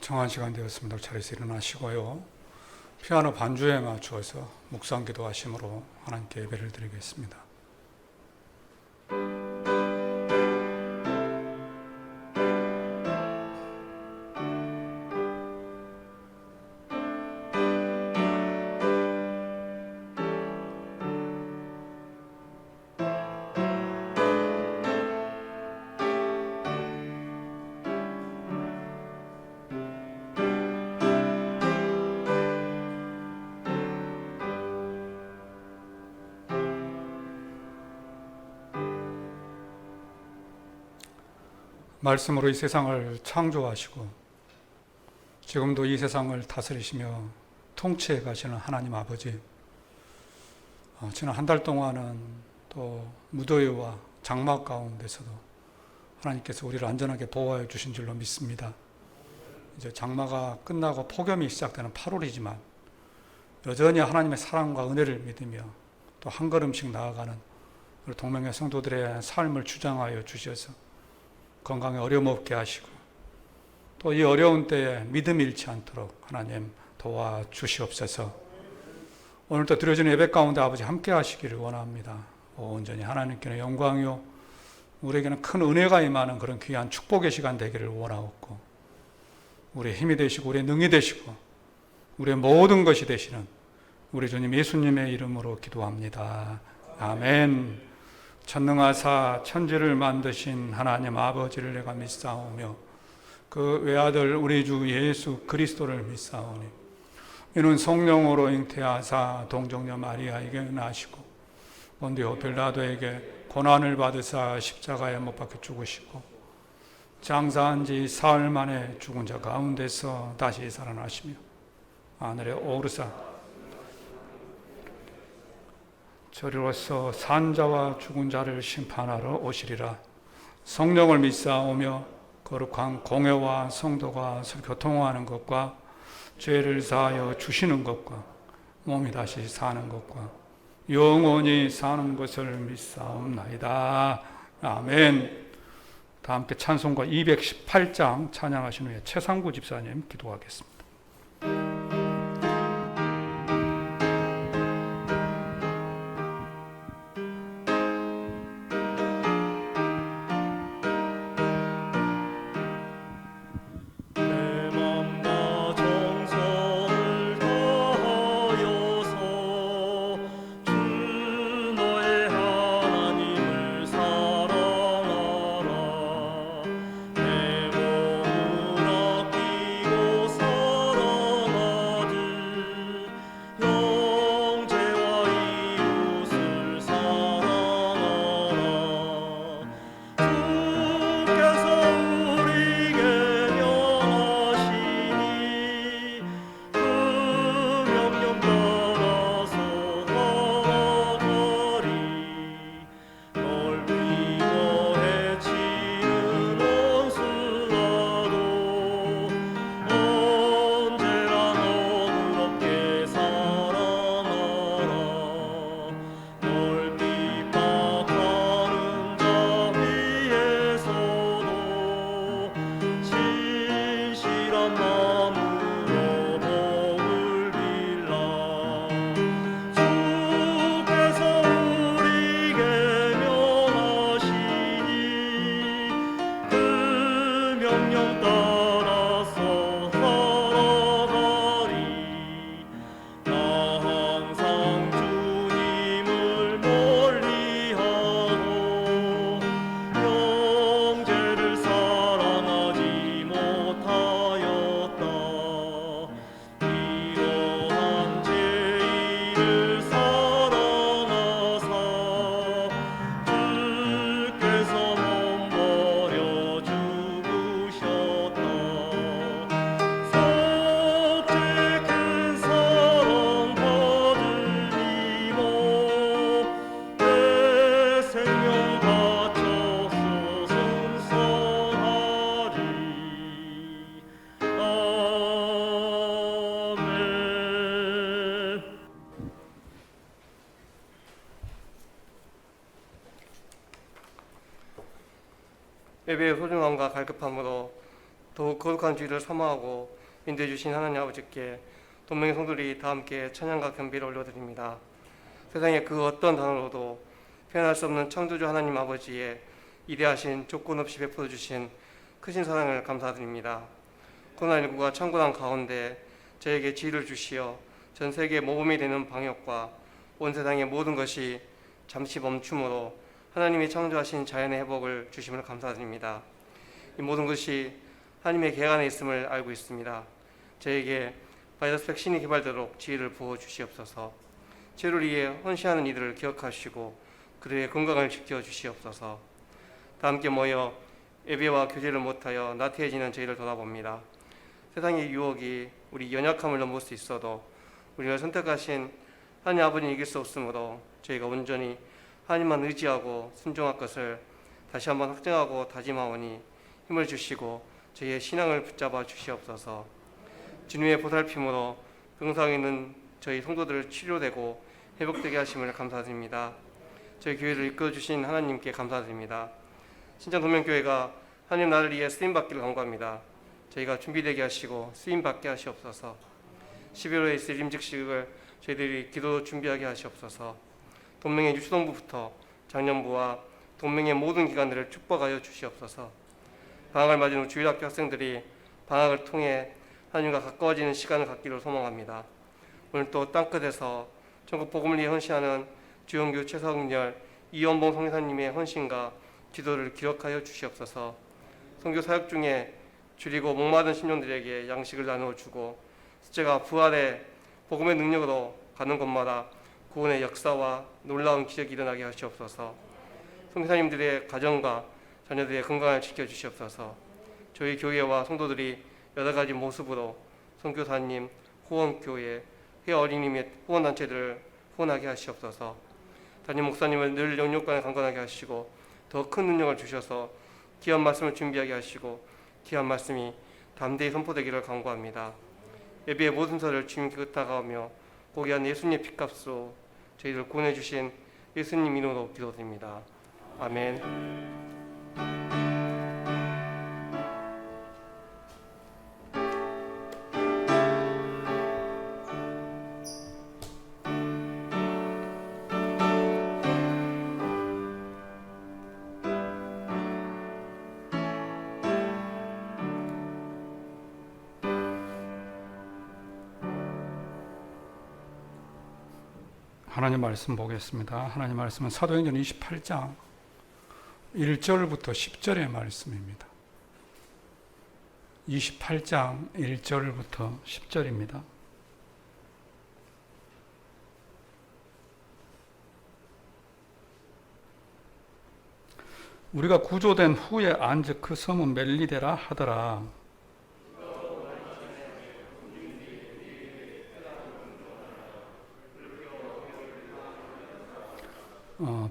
정한 시간 되었습니다. 자리에서 일어나시고요. 피아노 반주에 맞추어서 묵상 기도하심으로 하나님께 예배를 드리겠습니다. 말씀으로 이 세상을 창조하시고 지금도 이 세상을 다스리시며 통치해 가시는 하나님 아버지, 지난 한 달 동안은 또 무더위와 장마 가운데서도 하나님께서 우리를 안전하게 보호해 주신 줄로 믿습니다. 이제 장마가 끝나고 폭염이 시작되는 8월이지만 여전히 하나님의 사랑과 은혜를 믿으며 또 한 걸음씩 나아가는 우리 동명의 성도들의 삶을 주장하여 주셔서 건강에 어려움 없게 하시고 또 이 어려운 때에 믿음 잃지 않도록 하나님 도와주시옵소서. 오늘도 드려지는 예배 가운데 아버지 함께 하시기를 원합니다. 온전히 하나님께는 영광이요 우리에게는 큰 은혜가 임하는 그런 귀한 축복의 시간 되기를 원하옵고 우리의 힘이 되시고 우리의 능이 되시고 우리의 모든 것이 되시는 우리 주님 예수님의 이름으로 기도합니다. 아멘. 전능하사 천지를 만드신 하나님 아버지를 내가 믿사오며 그 외아들 우리 주 예수 그리스도를 믿사오니 이는 성령으로 잉태하사 동정녀 마리아에게 나시고 본디오 빌라도에게 고난을 받으사 십자가에 못 박혀 죽으시고 장사한 지 사흘 만에 죽은 자 가운데서 다시 살아나시며 하늘에 오르사 저리로서 산자와 죽은 자를 심판하러 오시리라. 성령을 믿사오며 거룩한 공회와 성도가 서로 교통하는 것과 죄를 사하여 주시는 것과 몸이 다시 사는 것과 영원히 사는 것을 믿사옵나이다. 아멘. 다 함께 찬송가 218장 찬양하신 후에 최상구 집사님 기도하겠습니다. 내 몸을 아끼고 예배의 소중함과 갈급함으로 더욱 거룩한 주의를 사모하고 인도해 주신 하나님 아버지께 동명의 성도들이 다 함께 찬양과 경배를 올려드립니다. 세상의 그 어떤 단어로도 표현할 수 없는 창조주 하나님 아버지의 이대하신 조건 없이 베풀어 주신 크신 사랑을 감사드립니다. 코로나19가 창궐한 가운데 저에게 지혜를 주시어 전 세계 모범이 되는 방역과 온 세상의 모든 것이 잠시 멈춤으로 하나님이 창조하신 자연의 회복을 주심을 감사드립니다. 이 모든 것이 하나님의 계획 안에 있음을 알고 있습니다. 저에게 바이러스 백신이 개발되도록 지혜를 부어 주시옵소서. 치료를 위해 헌신하는 이들을 기억하시고 그들의 건강을 지켜 주시옵소서. 다 함께 모여 예배와 교제를 못하여 나태해지는 저희를 돌아봅니다. 세상의 유혹이 우리 연약함을 넘을 수 있어도 우리가 선택하신 하나님 아버지는 이길 수 없으므로 저희가 온전히 하나님만 의지하고 순종할 것을 다시 한번 확정하고 다짐하오니 힘을 주시고 저희의 신앙을 붙잡아 주시옵소서. 주님의 보살핌으로 병상에 있는 저희 성도들을 치료되고 회복되게 하심을 감사드립니다. 저희 교회를 이끌어주신 하나님께 감사드립니다. 신천동명교회가 하나님 나를 위해 쓰임받기를 간구합니다. 저희가 준비되게 하시고 쓰임받게 하시옵소서. 11월에 있을 임직식을 저희들이 기도로 준비하게 하시옵소서. 동맹의 유초동부부터 작년부와 동맹의 모든 기관들을 축복하여 주시옵소서. 방학을 맞은 후 주일학교 학생들이 방학을 통해 하나님과 가까워지는 시간을 갖기를 소망합니다. 오늘 또 땅끝에서 전국 복음을 위해 헌신하는 주영규, 최성렬, 이원봉 성교사님의 헌신과 기도를 기억하여 주시옵소서. 선교 사역 중에 줄이고 목마른 신령들에게 양식을 나누어 주고 숫자가 부활의 복음의 능력으로 가는 곳마다 구원의 역사와 놀라운 기적이 일어나게 하시옵소서. 선교사님들의 가정과 자녀들의 건강을 지켜주시옵소서. 저희 교회와 성도들이 여러 가지 모습으로 선교사님, 후원교회, 회어린이 및 후원단체들을 후원하게 하시옵소서. 담임 목사님을 늘 영육간에 강건하게 하시고 더 큰 능력을 주셔서 귀한 말씀을 준비하게 하시고 귀한 말씀이 담대히 선포되기를 간구합니다. 예배의 모든 설을 주님께 의탁하며 고귀한 예수님의 피값으로 저희를 구원해 주신 예수님 이름으로 기도드립니다. 아멘. 하나님 말씀 보겠습니다. 하나님 말씀은 사도행전 28장 1절부터 10절의 말씀입니다. 28장 1절부터 10절입니다. 우리가 구조된 후에 안즉 그 섬은 멜리데라 하더라.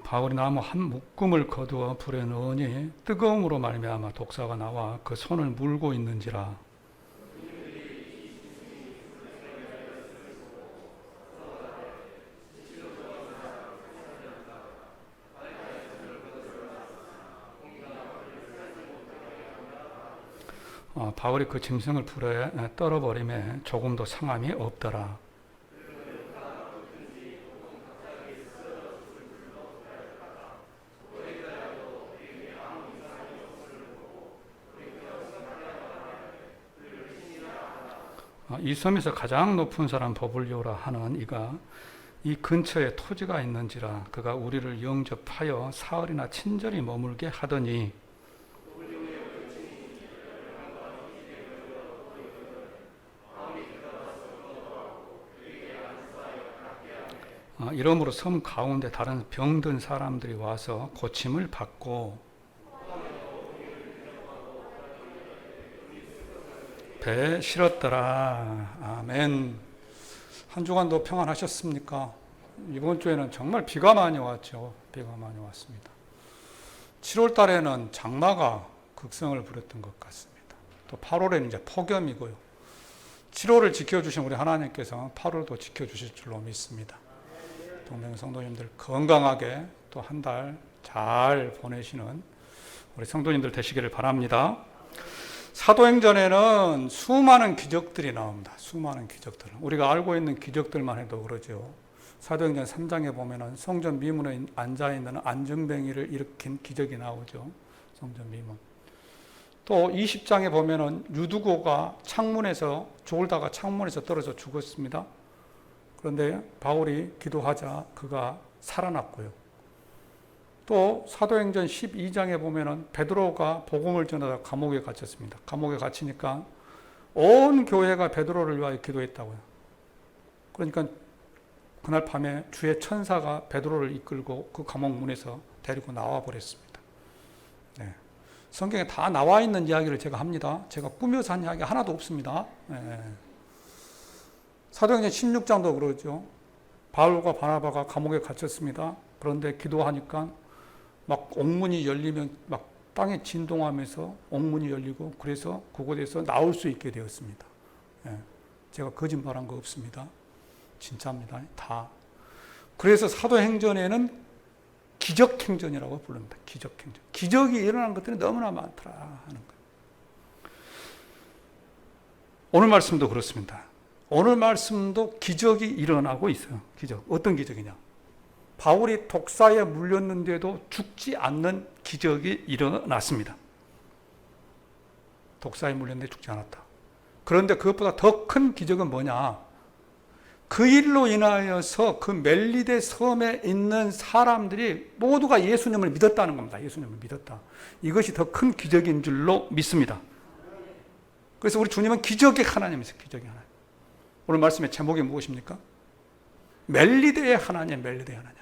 바울이 나무 한 묶음을 거두어 불에 넣으니 뜨거움으로 말미암아 독사가 나와 그 손을 물고 있는지라. 바울이 그 짐승을 불에 떨어버림에 조금도 상함이 없더라. 이 섬에서 가장 높은 사람 버블리오라 하는 이가 이 근처에 토지가 있는지라 그가 우리를 영접하여 사흘이나 친절히 머물게 하더니 이러므로 섬 가운데 다른 병든 사람들이 와서 고침을 받고 배에 실었더라. 아멘. 한 주간도 평안하셨습니까? 이번 주에는 정말 비가 많이 왔죠. 비가 많이 왔습니다. 7월 달에는 장마가 극성을 부렸던 것 같습니다. 또 8월에는 이제 폭염이고요. 7월을 지켜주신 우리 하나님께서 8월도 지켜주실 줄로 믿습니다. 동맹 성도님들 건강하게 또 한 달 잘 보내시는 우리 성도님들 되시기를 바랍니다. 사도행전에는 수많은 기적들이 나옵니다. 수많은 기적들. 우리가 알고 있는 기적들만 해도 그러죠. 사도행전 3장에 보면은 성전 미문에 앉아있는 안전뱅이를 일으킨 기적이 나오죠. 성전 미문. 또 20장에 보면은 유두고가 창문에서 졸다가 창문에서 떨어져 죽었습니다. 그런데 바울이 기도하자 그가 살아났고요. 또 사도행전 12장에 보면은 베드로가 복음을 전하다 감옥에 갇혔습니다. 감옥에 갇히니까 온 교회가 베드로를 위하여 기도했다고요. 그러니까 그날 밤에 주의 천사가 베드로를 이끌고 그 감옥 문에서 데리고 나와 버렸습니다. 네. 성경에 다 나와 있는 이야기를 제가 합니다. 제가 꾸며서 한 이야기 하나도 없습니다. 네. 사도행전 16장도 그러죠. 바울과 바나바가 감옥에 갇혔습니다. 그런데 기도하니까 막 옥문이 열리면 막 땅에 진동하면서 옥문이 열리고 그래서 그곳에서 나올 수 있게 되었습니다. 예, 제가 거짓말한 거 없습니다. 진짜입니다. 다. 그래서 사도행전에는 기적행전이라고 부릅니다. 기적행전. 기적이 일어난 것들이 너무나 많더라 하는 거예요. 오늘 말씀도 그렇습니다. 오늘 말씀도 기적이 일어나고 있어요. 기적. 어떤 기적이냐? 바울이 독사에 물렸는데도 죽지 않는 기적이 일어났습니다. 독사에 물렸는데 죽지 않았다. 그런데 그것보다 더 큰 기적은 뭐냐? 그 일로 인하여서 그 멜리데 섬에 있는 사람들이 모두가 예수님을 믿었다는 겁니다. 예수님을 믿었다. 이것이 더 큰 기적인 줄로 믿습니다. 그래서 우리 주님은 기적의 하나님이세요. 기적의 하나님. 오늘 말씀의 제목이 무엇입니까? 멜리데의 하나님, 멜리데의 하나님.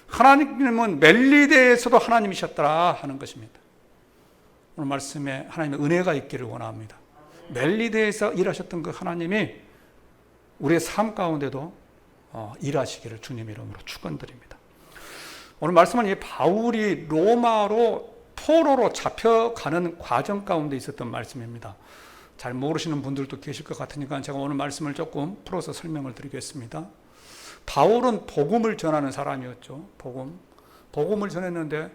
하나님은 멜리데에서도 하나님이셨더라 하는 것입니다. 오늘 말씀에 하나님의 은혜가 있기를 원합니다. 멜리데에서 일하셨던 그 하나님이 우리의 삶 가운데도 일하시기를 주님 이름으로 축원드립니다. 오늘 말씀은 이 바울이 로마로 포로로 잡혀가는 과정 가운데 있었던 말씀입니다. 잘 모르시는 분들도 계실 것 같으니까 제가 오늘 말씀을 조금 풀어서 설명을 드리겠습니다. 바울은 복음을 전하는 사람이었죠. 복음을 전했는데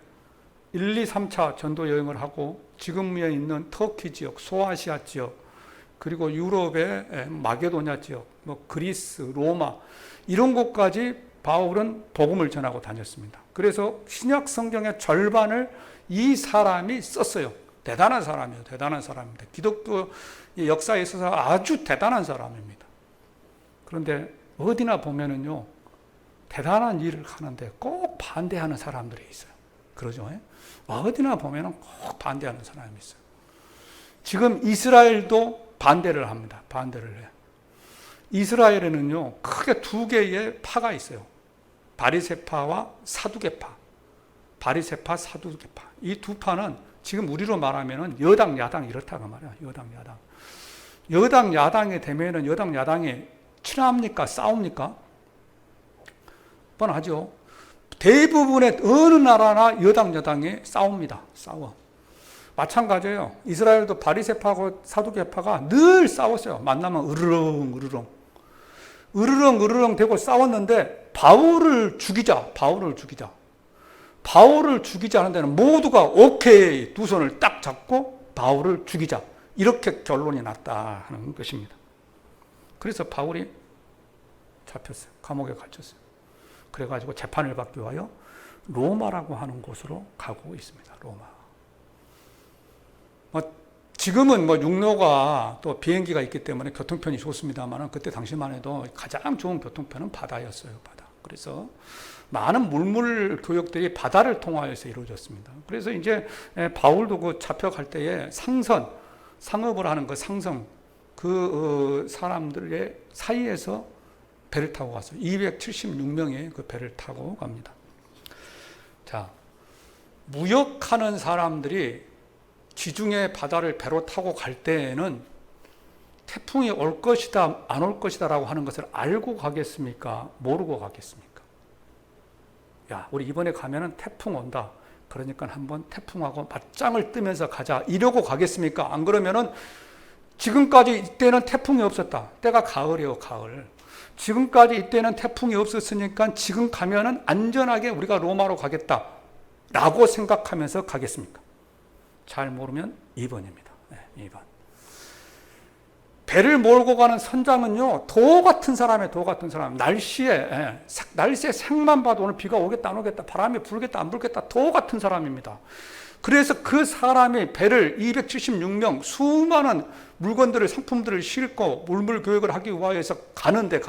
1, 2, 3차 전도 여행을 하고 지금에 있는 터키 지역, 소아시아 지역, 그리고 유럽의 마게도냐 지역, 뭐 그리스, 로마 이런 곳까지 바울은 복음을 전하고 다녔습니다. 그래서 신약 성경의 절반을 이 사람이 썼어요. 대단한 사람이에요. 대단한 사람입니다. 기독교 역사에 있어서 아주 대단한 사람입니다. 그런데 어디나 보면은요, 대단한 일을 하는데 꼭 반대하는 사람들이 있어요. 그러죠? 어디나 보면은 꼭 반대하는 사람이 있어요. 지금 이스라엘도 반대를 합니다. 반대를 해요. 이스라엘에는요, 크게 두 개의 파가 있어요. 바리새파와 사두개파. 바리새파, 사두개파. 이 두 파는 지금 우리로 말하면은 여당, 야당 이렇다고 말해요. 여당, 야당. 여당, 야당이 되면은 여당, 야당이 친합니까? 싸웁니까? 뻔하죠. 대부분의 어느 나라나 여당, 여당이 싸웁니다. 싸워. 마찬가지예요. 이스라엘도 바리새파하고 사두개파가 늘 싸웠어요. 만나면 으르렁 되고 싸웠는데 바울을 죽이자 하는 데는 모두가 오케이 두 손을 딱 잡고 바울을 죽이자 이렇게 결론이 났다 하는 것입니다. 그래서 바울이 잡혔어요. 감옥에 갇혔어요. 그래가지고 재판을 받기 위하여 로마라고 하는 곳으로 가고 있습니다. 로마. 지금은 육로가 또 비행기가 있기 때문에 교통편이 좋습니다만 그때 당시만 해도 가장 좋은 교통편은 바다였어요. 바다. 그래서 많은 물물 교역들이 바다를 통하여서 이루어졌습니다. 그래서 이제 바울도 그 잡혀갈 때에 상업을 하는 그 상성, 그 사람들의 사이에서 배를 타고 갔어요. 276명의 그 배를 타고 갑니다. 자, 무역하는 사람들이 지중해 바다를 배로 타고 갈 때에는 태풍이 올 것이다, 안 올 것이다라고 하는 것을 알고 가겠습니까? 모르고 가겠습니까? 야, 우리 이번에 가면은 태풍 온다. 그러니까 한번 태풍하고 맞짱을 뜨면서 가자. 이러고 가겠습니까? 안 그러면은 지금까지 이때는 태풍이 없었다. 때가 가을이에요, 가을. 지금까지 이때는 태풍이 없었으니까 지금 가면은 안전하게 우리가 로마로 가겠다. 라고 생각하면서 가겠습니까? 잘 모르면 2번입니다. 2번. 배를 몰고 가는 선장은요, 도 같은 사람이에요. 도 같은 사람. 날씨에 색만 봐도 오늘 비가 오겠다 안 오겠다, 바람이 불겠다 안 불겠다, 도 같은 사람입니다. 그래서 그 사람이 배를 276명 수많은 물건들을, 상품들을 싣고 물물 교역을 하기 위해서 가는데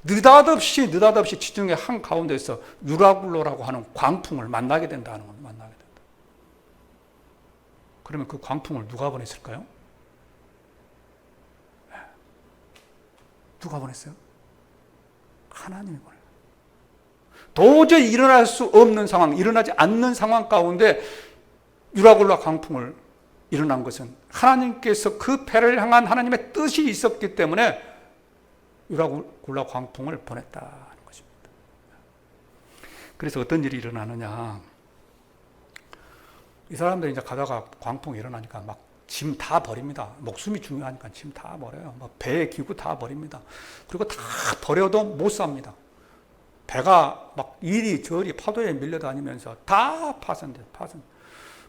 느닷없이 지중해 한 가운데서 유라굴로라고 하는 광풍을 만나게 된다는 겁니다. 만나게 된다. 그러면 그 광풍을 누가 보냈을까요? 누가 보냈어요? 하나님이 보냈어요. 도저히 일어날 수 없는 상황, 일어나지 않는 상황 가운데 유라굴라 광풍을 일어난 것은 하나님께서 그 배를 향한 하나님의 뜻이 있었기 때문에 유라굴라 광풍을 보냈다는 것입니다. 그래서 어떤 일이 일어나느냐, 이 사람들이 이제 가다가 광풍이 일어나니까 막 짐 다 버립니다. 목숨이 중요하니까 짐 다 버려요. 배, 기구 다 버립니다. 그리고 다 버려도 못 삽니다. 배가 막 이리 저리 파도에 밀려다니면서 다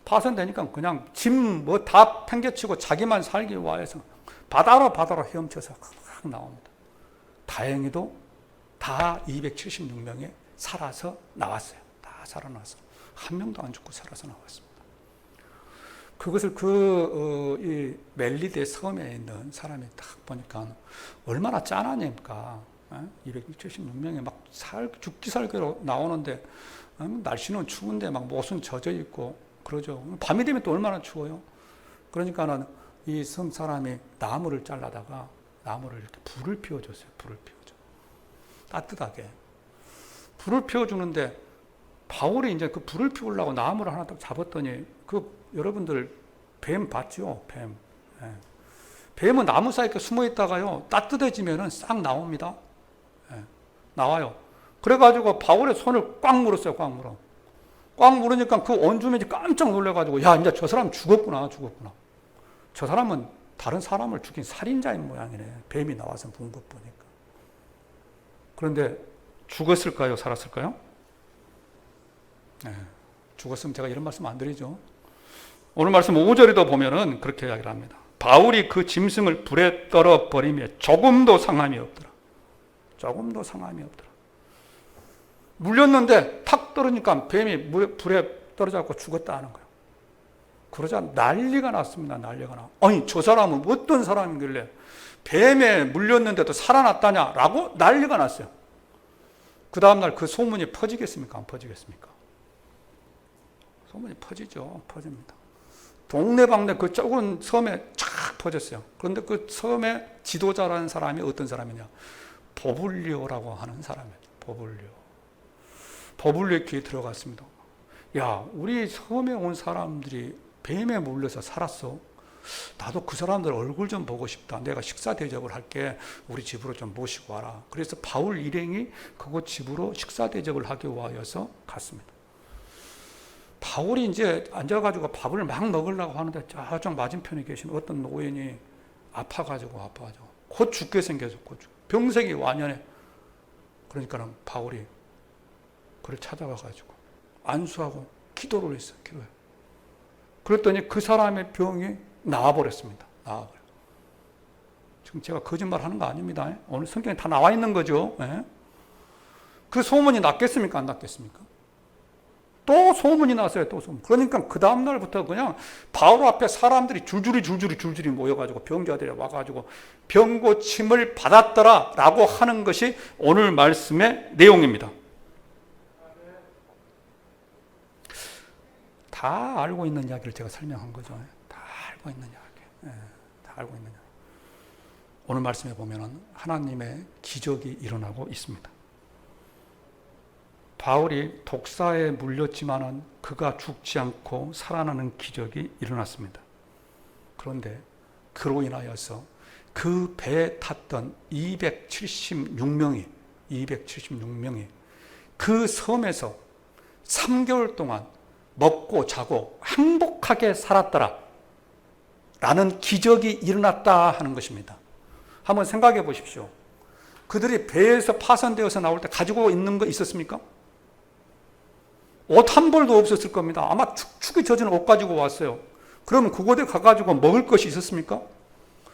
파손되니까 그냥 짐 뭐 다 팽개치고 자기만 살기 위해서 바다로 헤엄쳐서 막 나옵니다. 다행히도 다 276명이 살아서 나왔어요. 다 살아나서 한 명도 안 죽고 살아서 나왔습니다. 그것을 이 멜리데 섬에 있는 사람이 딱 보니까 얼마나 짠하니까 276명이 막 죽기 살기로 나오는데 날씨는 추운데 막 옷은 젖어 있고 그러죠. 밤이 되면 또 얼마나 추워요. 그러니까는 이 섬 사람이 나무를 잘라다가 나무를 이렇게 불을 피워줬어요. 불을 피워줘. 따뜻하게. 불을 피워주는데 바울이 이제 그 불을 피우려고 나무를 하나 딱 잡았더니 여러분들 뱀 봤죠? 뱀. 뱀은 나무 사이에 숨어 있다가요, 따뜻해지면은 싹 나옵니다. 나와요. 그래가지고 바울의 손을 꽉 물었어요. 꽉 물으니까 그 원주민이 깜짝 놀래가지고, 야, 이제 저 사람 죽었구나. 저 사람은 다른 사람을 죽인 살인자인 모양이네. 뱀이 나와서 본 것 보니까. 그런데 죽었을까요? 살았을까요? 죽었으면 제가 이런 말씀 안 드리죠. 오늘 말씀 5절에도 보면은 그렇게 이야기를 합니다. 바울이 그 짐승을 불에 떨어 버리며 조금도 상함이 없더라. 물렸는데 탁 떨어지니까 뱀이 불에 떨어져서 죽었다 하는 거예요. 그러자 난리가 났습니다. 아니, 저 사람은 어떤 사람이길래 뱀에 물렸는데도 살아났다냐라고 난리가 났어요. 그 다음날 그 소문이 퍼지겠습니까? 안 퍼지겠습니까? 소문이 퍼집니다. 동네방네 그 좁은 섬에 쫙 퍼졌어요. 그런데 그 섬의 지도자라는 사람이 어떤 사람이냐? 보블리오라고 하는 사람이에요. 보블리오 귀에 들어갔습니다. 야, 우리 섬에 온 사람들이 뱀에 물려서 살았어. 나도 그 사람들 얼굴 좀 보고 싶다. 내가 식사 대접을 할게. 우리 집으로 좀 모시고 와라. 그래서 바울 일행이 그곳 집으로 식사 대접을 하기 위하여서 갔습니다. 바울이 이제 앉아가지고 밥을 막 먹으려고 하는데 저쪽 맞은편에 계신 어떤 노인이 아파가지고 곧 죽게 생겨서 병색이 완연해. 그러니까 바울이 그를 찾아가가지고 안수하고 기도를 했어요. 그랬더니 그 사람의 병이 나아버렸습니다. 지금 제가 거짓말 하는 거 아닙니다. 오늘 성경에 다 나와 있는 거죠. 그 소문이 났겠습니까? 안 났겠습니까? 또 소문이 났어요. 또 소문. 그러니까 그 다음날부터 그냥 바울 앞에 사람들이 줄줄이 모여가지고 병자들이 와가지고 병고침을 받았더라 라고 하는 것이 오늘 말씀의 내용입니다. 다 알고 있는 이야기를 제가 설명한 거죠. 다 알고 있는 이야기. 오늘 말씀에 보면은 하나님의 기적이 일어나고 있습니다. 바울이 독사에 물렸지만은 그가 죽지 않고 살아나는 기적이 일어났습니다. 그런데 그로 인하여서 그 배에 탔던 276명이 그 섬에서 3개월 동안 먹고 자고 행복하게 살았더라 라는 기적이 일어났다 하는 것입니다. 한번 생각해 보십시오. 그들이 배에서 파손되어서 나올 때 가지고 있는 거 있었습니까? 옷 한 벌도 없었을 겁니다. 아마 축축이 젖은 옷 가지고 왔어요. 그러면 그곳에 가가지고 먹을 것이 있었습니까?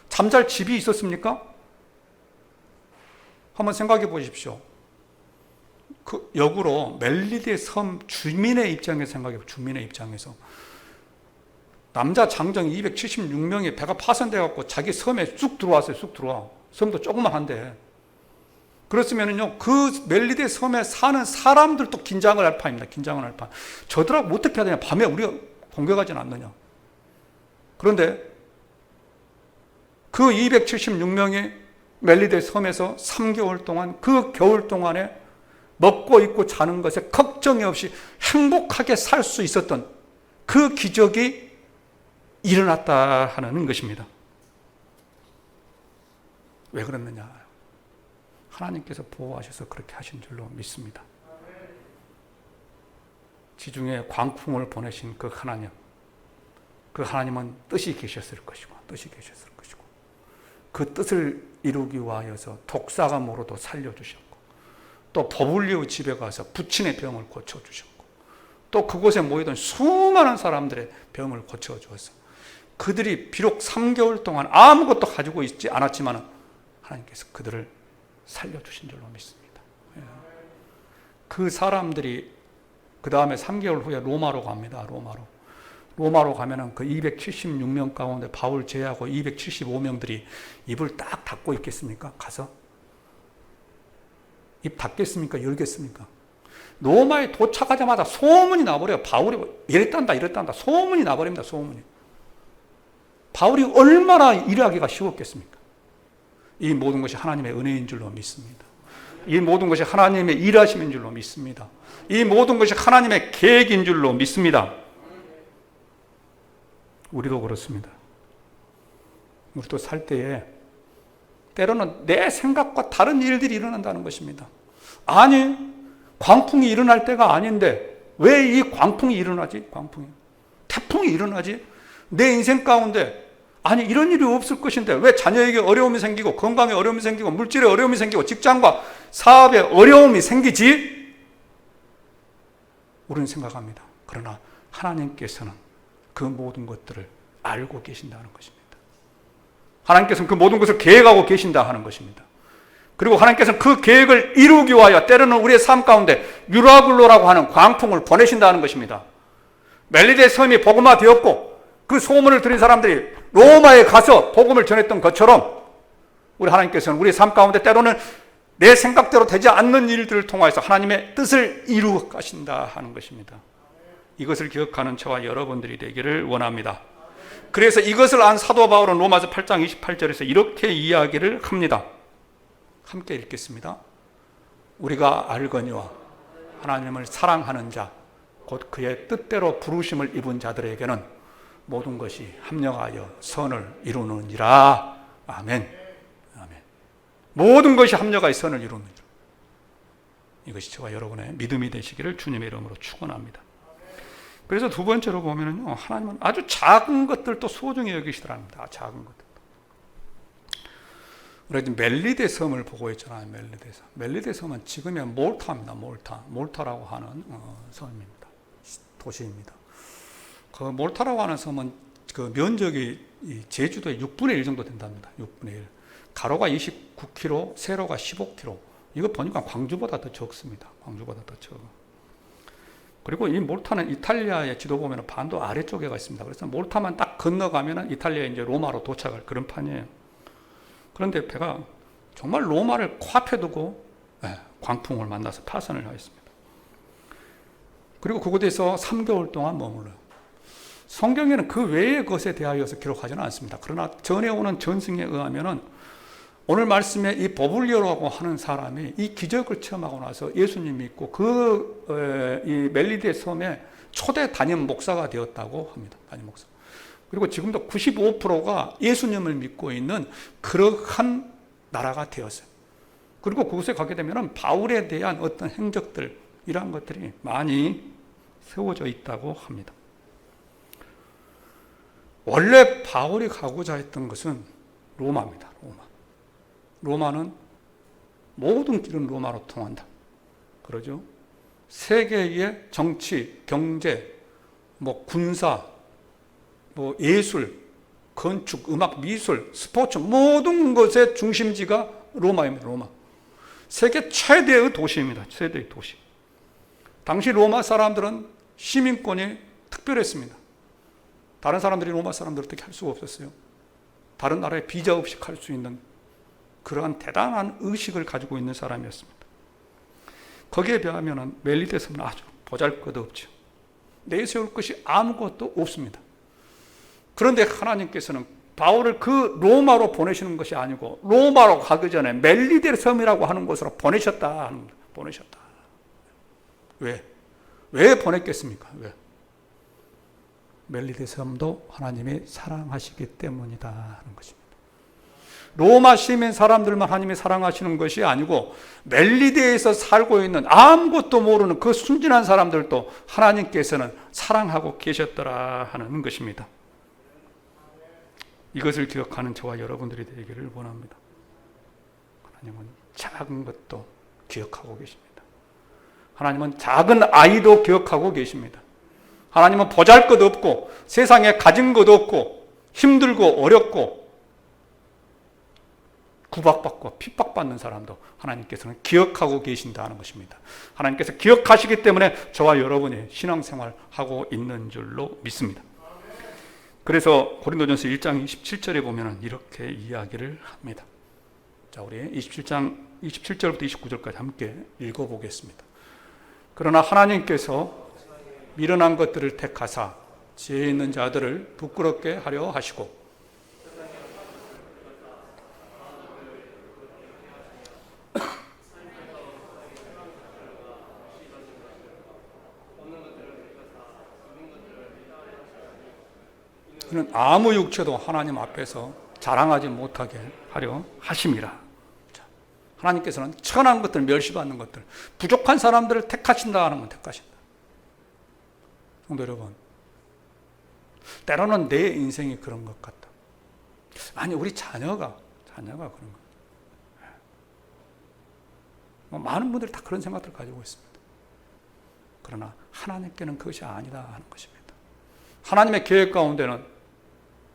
잠잘 집이 있었습니까? 한번 생각해 보십시오. 그 역으로 멜리데 섬 주민의 입장에서 생각해 보세요. 주민의 입장에서. 남자 장정 276명이 배가 파손돼 갖고 자기 섬에 쑥 들어왔어요. 쑥 들어와. 섬도 조그만한데. 그렇으면은요, 그 멜리데 섬에 사는 사람들도 긴장을 할 판입니다. 긴장을 할 판. 저들하고 어떻게 해야 되냐? 밤에 우리가 공격하지는 않느냐? 그런데 그 276명이 멜리데 섬에서 3개월 동안, 그 겨울 동안에 먹고 입고 자는 것에 걱정이 없이 행복하게 살 수 있었던 그 기적이 일어났다 하는 것입니다. 왜 그랬느냐? 하나님께서 보호하셔서 그렇게 하신 줄로 믿습니다. 지중해 광풍을 보내신 그 하나님, 그 하나님은 뜻이 계셨을 것이고, 그 뜻을 이루기 위하여서 독사감으로도 살려주셨고, 또 버블리오 집에 가서 부친의 병을 고쳐주셨고, 또 그곳에 모이던 수많은 사람들의 병을 고쳐주어서 그들이 비록 3개월 동안 아무것도 가지고 있지 않았지만 하나님께서 그들을 살려주신 줄로 믿습니다. 그 사람들이 그 다음에 3개월 후에 로마로 갑니다. 로마로 가면은 그 276명 가운데 바울 제하고 275명들이 입을 딱 닫고 있겠습니까? 가서 입 닫겠습니까? 열겠습니까? 로마에 도착하자마자 소문이 나버려요. 바울이 이랬단다 소문이 나버립니다. 소문이. 바울이 얼마나 일하기가 쉬웠겠습니까? 이 모든 것이 하나님의 은혜인 줄로 믿습니다. 이 모든 것이 하나님의 일하심인 줄로 믿습니다. 이 모든 것이 하나님의 계획인 줄로 믿습니다. 우리도 그렇습니다. 우리도 살 때에 때로는 내 생각과 다른 일들이 일어난다는 것입니다. 아니, 광풍이 일어날 때가 아닌데 왜 이 광풍이 일어나지? 태풍이 일어나지? 내 인생 가운데 아니 이런 일이 없을 것인데 왜 자녀에게 어려움이 생기고 건강에 어려움이 생기고 물질에 어려움이 생기고 직장과 사업에 어려움이 생기지? 우리는 생각합니다. 그러나 하나님께서는 그 모든 것들을 알고 계신다는 것입니다. 하나님께서는 그 모든 것을 계획하고 계신다 하는 것입니다. 그리고 하나님께서는 그 계획을 이루기 위하여 때로는 우리의 삶 가운데 유라굴로라고 하는 광풍을 보내신다는 것입니다. 멜리데 섬이 복음화 되었고 그 소문을 들은 사람들이 로마에 가서 복음을 전했던 것처럼 우리 하나님께서는 우리의 삶 가운데 때로는 내 생각대로 되지 않는 일들을 통하여서 하나님의 뜻을 이루어 가신다 하는 것입니다. 이것을 기억하는 저와 여러분들이 되기를 원합니다. 그래서 이것을 안 사도 바울은 로마서 8장 28절에서 이렇게 이야기를 합니다. 함께 읽겠습니다. 우리가 알거니와 하나님을 사랑하는 자, 곧 그의 뜻대로 부르심을 입은 자들에게는 모든 것이 합력하여 선을 이루느니라. 아멘. 아멘. 모든 것이 합력하여 선을 이루느니라. 이것이 저와 여러분의 믿음이 되시기를 주님의 이름으로 축원합니다. 그래서 두 번째로 보면은요, 하나님은 아주 작은 것들도 소중히 여기시더랍니다. 작은 것들. 우리가 지금 멜리데 섬을 보고 있잖아요. 멜리데 섬. 멜리데 섬은 지금의 몰타입니다. 몰타라고 하는 섬입니다. 도시입니다. 그 몰타라고 하는 섬은 그 면적이 제주도의 6분의 1 정도 된답니다. 6분의 1. 가로가 29km, 세로가 15km. 이거 보니까 광주보다 더 적습니다. 광주보다 더 적어. 그리고 이 몰타는 이탈리아의 지도 보면 반도 아래쪽에가 있습니다. 그래서 몰타만 딱 건너가면 이탈리아 이제 로마로 도착할 그런 판이에요. 그런데 배가 정말 로마를 코앞에 두고 광풍을 만나서 파선을 하였습니다. 그리고 그곳에서 3개월 동안 머물러요. 성경에는 그 외의 것에 대하여서 기록하지는 않습니다. 그러나 전해 오는 전승에 의하면은 오늘 말씀에 이 버블리오라고 하는 사람이 이 기적을 체험하고 나서 예수님 믿고 이 멜리데 섬의 초대 담임 목사가 되었다고 합니다. 담임 목사. 그리고 지금도 95%가 예수님을 믿고 있는 그러한 나라가 되었어요. 그리고 그곳에 가게 되면 바울에 대한 어떤 행적들, 이러한 것들이 많이 세워져 있다고 합니다. 원래 바울이 가고자 했던 것은 로마입니다. 로마는 모든 길은 로마로 통한다. 그러죠? 세계의 정치, 경제, 군사, 뭐 예술, 건축, 음악, 미술, 스포츠 모든 것의 중심지가 로마입니다. 로마. 세계 최대의 도시입니다. 최대의 도시. 당시 로마 사람들은 시민권이 특별했습니다. 다른 사람들이 로마 사람들 어떻게 할 수가 없었어요. 다른 나라에 비자 없이 갈 수 있는 그러한 대단한 의식을 가지고 있는 사람이었습니다. 거기에 비하면 멜리데 섬은 아주 보잘것없죠. 내세울 것이 아무것도 없습니다. 그런데 하나님께서는 바울을 그 로마로 보내시는 것이 아니고 로마로 가기 전에 멜리데 섬이라고 하는 곳으로 보내셨다. 보내셨다. 왜? 왜 보냈겠습니까? 왜? 멜리데 섬도 하나님이 사랑하시기 때문이다 하는 것입니다. 로마 시민 사람들만 하나님이 사랑하시는 것이 아니고 멜리데에서 살고 있는 아무것도 모르는 그 순진한 사람들도 하나님께서는 사랑하고 계셨더라 하는 것입니다. 이것을 기억하는 저와 여러분들이 되기를 원합니다. 하나님은 작은 것도 기억하고 계십니다. 하나님은 작은 아이도 기억하고 계십니다. 하나님은 보잘것없고 세상에 가진 것 없고 힘들고 어렵고 구박받고 핍박받는 사람도 하나님께서는 기억하고 계신다는 것입니다. 하나님께서 기억하시기 때문에 저와 여러분이 신앙생활하고 있는 줄로 믿습니다. 그래서 고린도전서 1장 27절에 보면 이렇게 이야기를 합니다. 자, 우리 27절부터 29절까지 함께 읽어보겠습니다. 그러나 하나님께서 미련한 것들을 택하사 지혜 있는 자들을 부끄럽게 하려 하시고 그는 아무 육체도 하나님 앞에서 자랑하지 못하게 하려 하심이라. 하나님께서는 천한 것들, 멸시받는 것들, 부족한 사람들을 택하신다 하는 건 택하신다. 성도 여러분, 때로는 내 인생이 그런 것 같다. 아니, 우리 자녀가 그런 것 같다. 많은 분들이 다 그런 생각들을 가지고 있습니다. 그러나 하나님께는 그것이 아니다 하는 것입니다. 하나님의 계획 가운데는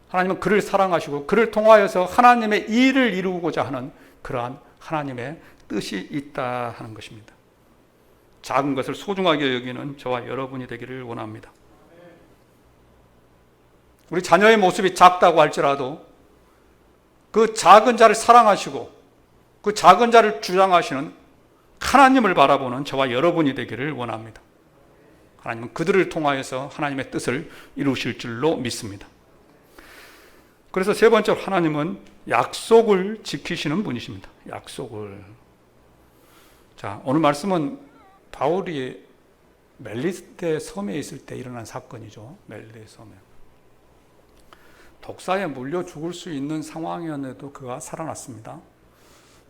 하나님은 그를 사랑하시고 그를 통하여서 하나님의 일을 이루고자 하는 그러한 하나님의 뜻이 있다 하는 것입니다. 작은 것을 소중하게 여기는 저와 여러분이 되기를 원합니다. 우리 자녀의 모습이 작다고 할지라도 그 작은 자를 사랑하시고 그 작은 자를 주장하시는 하나님을 바라보는 저와 여러분이 되기를 원합니다. 하나님은 그들을 통하여서 하나님의 뜻을 이루실 줄로 믿습니다. 그래서 세 번째로 하나님은 약속을 지키시는 분이십니다. 약속을. 자, 오늘 말씀은 바울이 멜리데 섬에 있을 때 일어난 사건이죠. 멜리데 섬에. 독사에 물려 죽을 수 있는 상황이었는데도 그가 살아났습니다.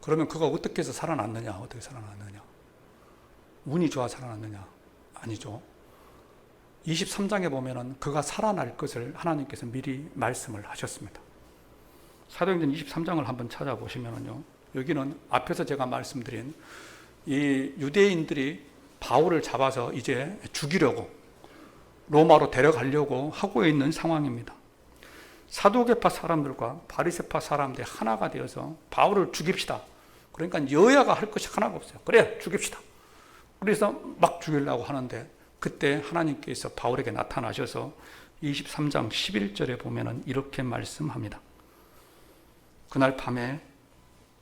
그러면 그가 어떻게 해서 살아났느냐? 어떻게 살아났느냐? 운이 좋아 살아났느냐? 아니죠. 23장에 보면은 그가 살아날 것을 하나님께서 미리 말씀을 하셨습니다. 사도행전 23장을 한번 찾아보시면은요, 여기는 앞에서 제가 말씀드린 이 유대인들이 바울을 잡아서 이제 죽이려고 로마로 데려가려고 하고 있는 상황입니다. 사두개파 사람들과 바리새파 사람들이 하나가 되어서 바울을 죽입시다. 그러니까 여야가 할 것이 하나가 없어요. 그래, 죽입시다. 그래서 막 죽이려고 하는데 그때 하나님께서 바울에게 나타나셔서 23장 11절에 보면은 이렇게 말씀합니다. 그날 밤에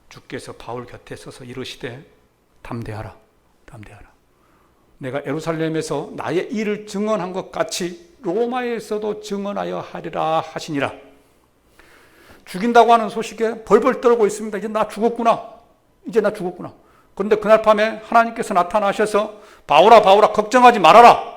주께서 바울 곁에 서서 이르시되 담대하라, 담대하라. 내가 예루살렘에서 나의 일을 증언한 것 같이 로마에서도 증언하여 하리라 하시니라. 죽인다고 하는 소식에 벌벌 떨고 있습니다. 이제 나 죽었구나. 이제 나 죽었구나. 그런데 그날 밤에 하나님께서 나타나셔서 바울아, 바울아, 걱정하지 말아라.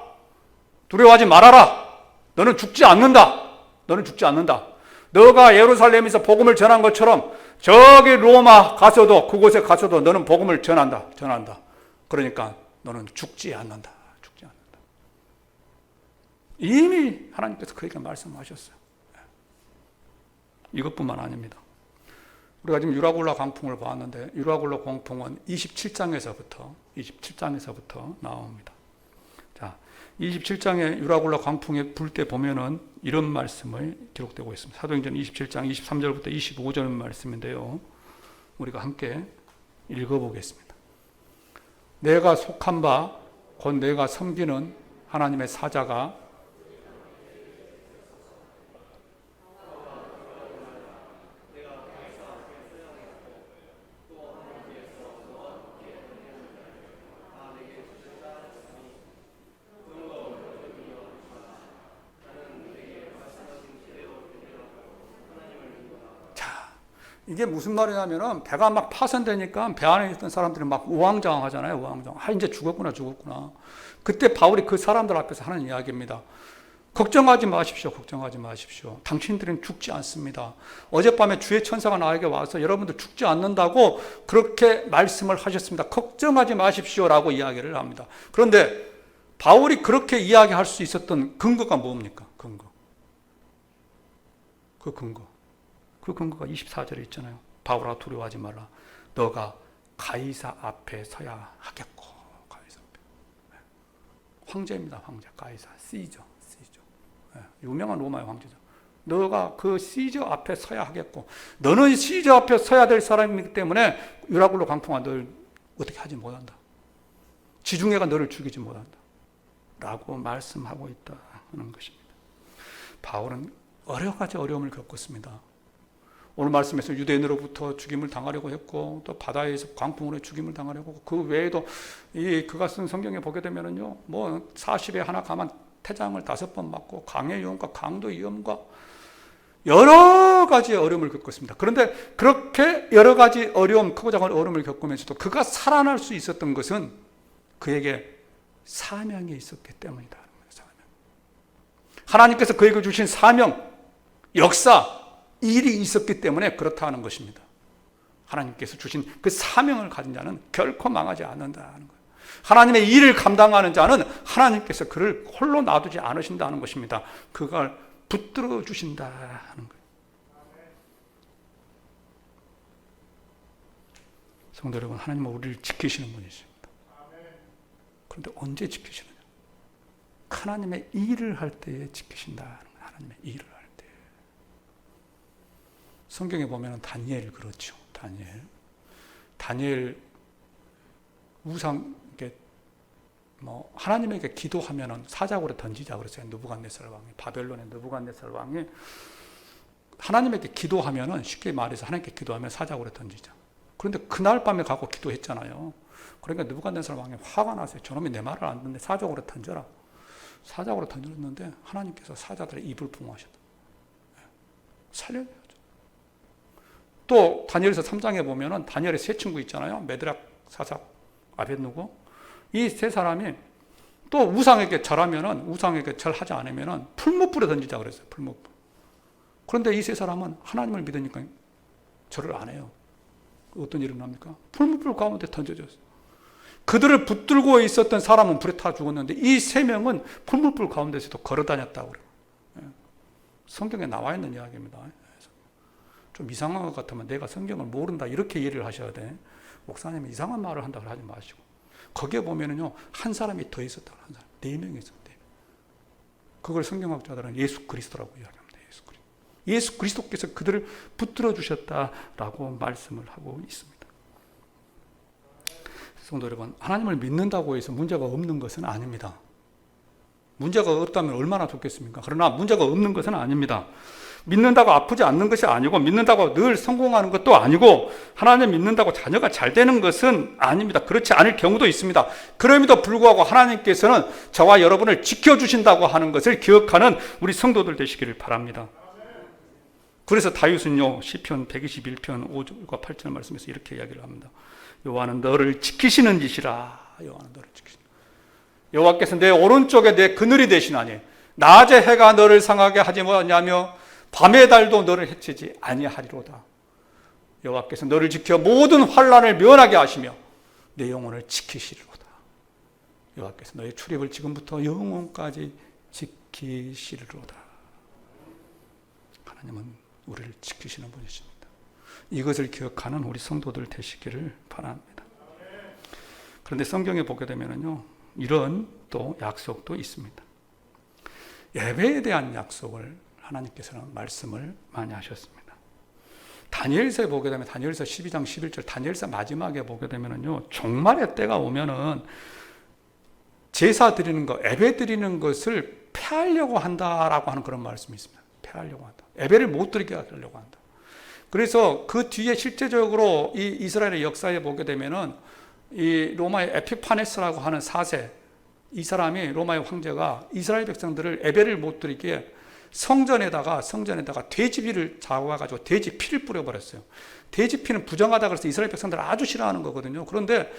두려워하지 말아라. 너는 죽지 않는다. 너는 죽지 않는다. 너가 예루살렘에서 복음을 전한 것처럼 저기 로마 가서도, 그곳에 가서도 너는 복음을 전한다. 그러니까 너는 죽지 않는다. 죽지 않는다. 이미 하나님께서 그에게 말씀하셨어요. 이것뿐만 아닙니다. 우리가 지금 유라굴라 광풍을 보았는데 유라굴라 광풍은 27장에서부터 나옵니다. 자, 27장의 유라굴라 광풍에 불 때 보면은 이런 말씀을 기록되고 있습니다. 사도행전 27장 23절부터 25절 말씀인데요. 우리가 함께 읽어보겠습니다. 내가 속한 바, 곧 내가 섬기는 하나님의 사자가 이게 무슨 말이냐면은 배가 막 파손되니까 배 안에 있던 사람들이 막 우왕좌왕하잖아요. 우왕좌왕. 이제 죽었구나. 그때 바울이 그 사람들 앞에서 하는 이야기입니다. 걱정하지 마십시오. 걱정하지 마십시오. 당신들은 죽지 않습니다. 어젯밤에 주의 천사가 나에게 와서 여러분들 죽지 않는다고 그렇게 말씀을 하셨습니다. 걱정하지 마십시오라고 이야기를 합니다. 그런데 바울이 그렇게 이야기할 수 있었던 근거가 뭡니까? 그 근거가 24절에 있잖아요. 바울아 두려워하지 말라. 너가 가이사 앞에 서야 하겠고. 가이사 앞에. 황제입니다. 황제. 가이사. 시저. 유명한 로마의 황제죠. 너가 그 시저 앞에 서야 하겠고. 너는 시저 앞에 서야 될 사람이기 때문에 유라굴로 광풍아 널 어떻게 하지 못한다. 지중해가 너를 죽이지 못한다. 라고 말씀하고 있다는 것입니다. 바울은 여러 가지 어려움을 겪었습니다. 오늘 말씀에서 유대인으로부터 죽임을 당하려고 했고 또 바다에서 광풍으로 죽임을 당하려고 했고 그 외에도 그가 쓴 성경에 보게 되면은요 뭐 40에 하나 가만 태장을 5번 맞고 강의 위험과 강도 위험과 여러 가지 어려움을 겪었습니다. 그런데 그렇게 여러 가지 어려움, 크고 작은 어려움을 겪으면서도 그가 살아날 수 있었던 것은 그에게 사명이 있었기 때문이다. 하나님께서 그에게 주신 사명, 역사, 일이 있었기 때문에 그렇다 하는 것입니다. 하나님께서 주신 그 사명을 가진 자는 결코 망하지 않는다는 거예요. 하나님의 일을 감당하는 자는 하나님께서 그를 홀로 놔두지 않으신다는 것입니다. 그걸 붙들어 주신다 하는 거예요. 성도 여러분, 하나님은 우리를 지키시는 분이십니다. 그런데 언제 지키시느냐? 하나님의 일을 할 때에 지키신다는 거예요. 하나님의 일을 할 때. 성경에 보면 다니엘 그렇죠. 다니엘 우상 하나님에게 기도하면은 사자굴에 던지자 그랬어요. 느부갓네살 왕이, 바벨론의 느부갓네살 왕이 하나님에게 기도하면은, 쉽게 말해서 하나님께 기도하면 사자굴에 던지자. 그런데 그날 밤에 가고 기도했잖아요. 그러니까 느부갓네살 왕이 화가 났어요. 저놈이 내 말을 안 듣는데 사자굴에 던져라. 사자굴에 던졌는데 하나님께서 사자들의 입을 봉하셨다. 살려줘야죠. 또 다니엘서 3장에 보면은 다니엘의 세 친구 있잖아요. 메드락, 사삭, 아벳느고. 이 세 사람이 또 우상에게 절하지 않으면은 풀무불에 던지자 그랬어요. 풀무불. 그런데 이 세 사람은 하나님을 믿으니까 절을 안 해요. 어떤 일이 일어납니까? 풀무불 가운데 던져졌어요. 그들을 붙들고 있었던 사람은 불에 타 죽었는데 이 세 명은 풀무불 가운데서도 걸어 다녔다고 그래요. 성경에 나와 있는 이야기입니다. 좀 이상한 것 같으면 내가 성경을 모른다 이렇게 이해를 하셔야 돼. 목사님이 이상한 말을 한다고 하지 마시고. 거기에 보면은요, 한 사람이 더 있었다. 한 사람. 4명이 있었대. 그걸 성경학자들은 예수 그리스도라고 이야기합니다. 예수 그리스도께서 그들을 붙들어 주셨다라고 말씀을 하고 있습니다. 성도 여러분, 하나님을 믿는다고 해서 문제가 없는 것은 아닙니다. 문제가 없다면 얼마나 좋겠습니까? 그러나 문제가 없는 것은 아닙니다. 믿는다고 아프지 않는 것이 아니고, 믿는다고 늘 성공하는 것도 아니고, 하나님 믿는다고 자녀가 잘 되는 것은 아닙니다. 그렇지 않을 경우도 있습니다. 그럼에도 불구하고 하나님께서는 저와 여러분을 지켜주신다고 하는 것을 기억하는 우리 성도들 되시기를 바랍니다. 그래서 다윗은요, 시편 121편 5절과 8절 말씀에서 이렇게 이야기를 합니다. 여호와는 너를 지키시는 이시라. 여호와께서 내 오른쪽에 내 그늘이 되시나니 낮에 해가 너를 상하게 하지 못하냐며 밤의 달도 너를 해치지 아니하리로다. 여호와께서 너를 지켜 모든 환난을 면하게 하시며 내 영혼을 지키시리로다. 여호와께서 너의 출입을 지금부터 영원까지 지키시리로다. 하나님은 우리를 지키시는 분이십니다. 이것을 기억하는 우리 성도들 되시기를 바랍니다. 그런데 성경에 보게 되면요, 이런 또 약속도 있습니다. 예배에 대한 약속을 하나님께서는 말씀을 많이 하셨습니다. 다니엘서에 보게 되면 다니엘서 12장 11절 다니엘서 마지막에 보게 되면은요, 종말의 때가 오면은 제사 드리는 것, 예배 드리는 것을 폐하려고 한다라고 하는 그런 말씀이 있습니다. 폐하려고 한다. 예배를 못 드리게 하려고 한다. 그래서 그 뒤에 실제적으로 이 이스라엘의 역사에 보게 되면은 이 로마의 에피파네스라고 하는 4세, 이 사람이 로마의 황제가 이스라엘 백성들을 예배를 못 드리게 성전에다가 돼지피를 잡아가지고 돼지 피를 뿌려버렸어요. 돼지 피는 부정하다 그래서 이스라엘 백성들을 아주 싫어하는 거거든요. 그런데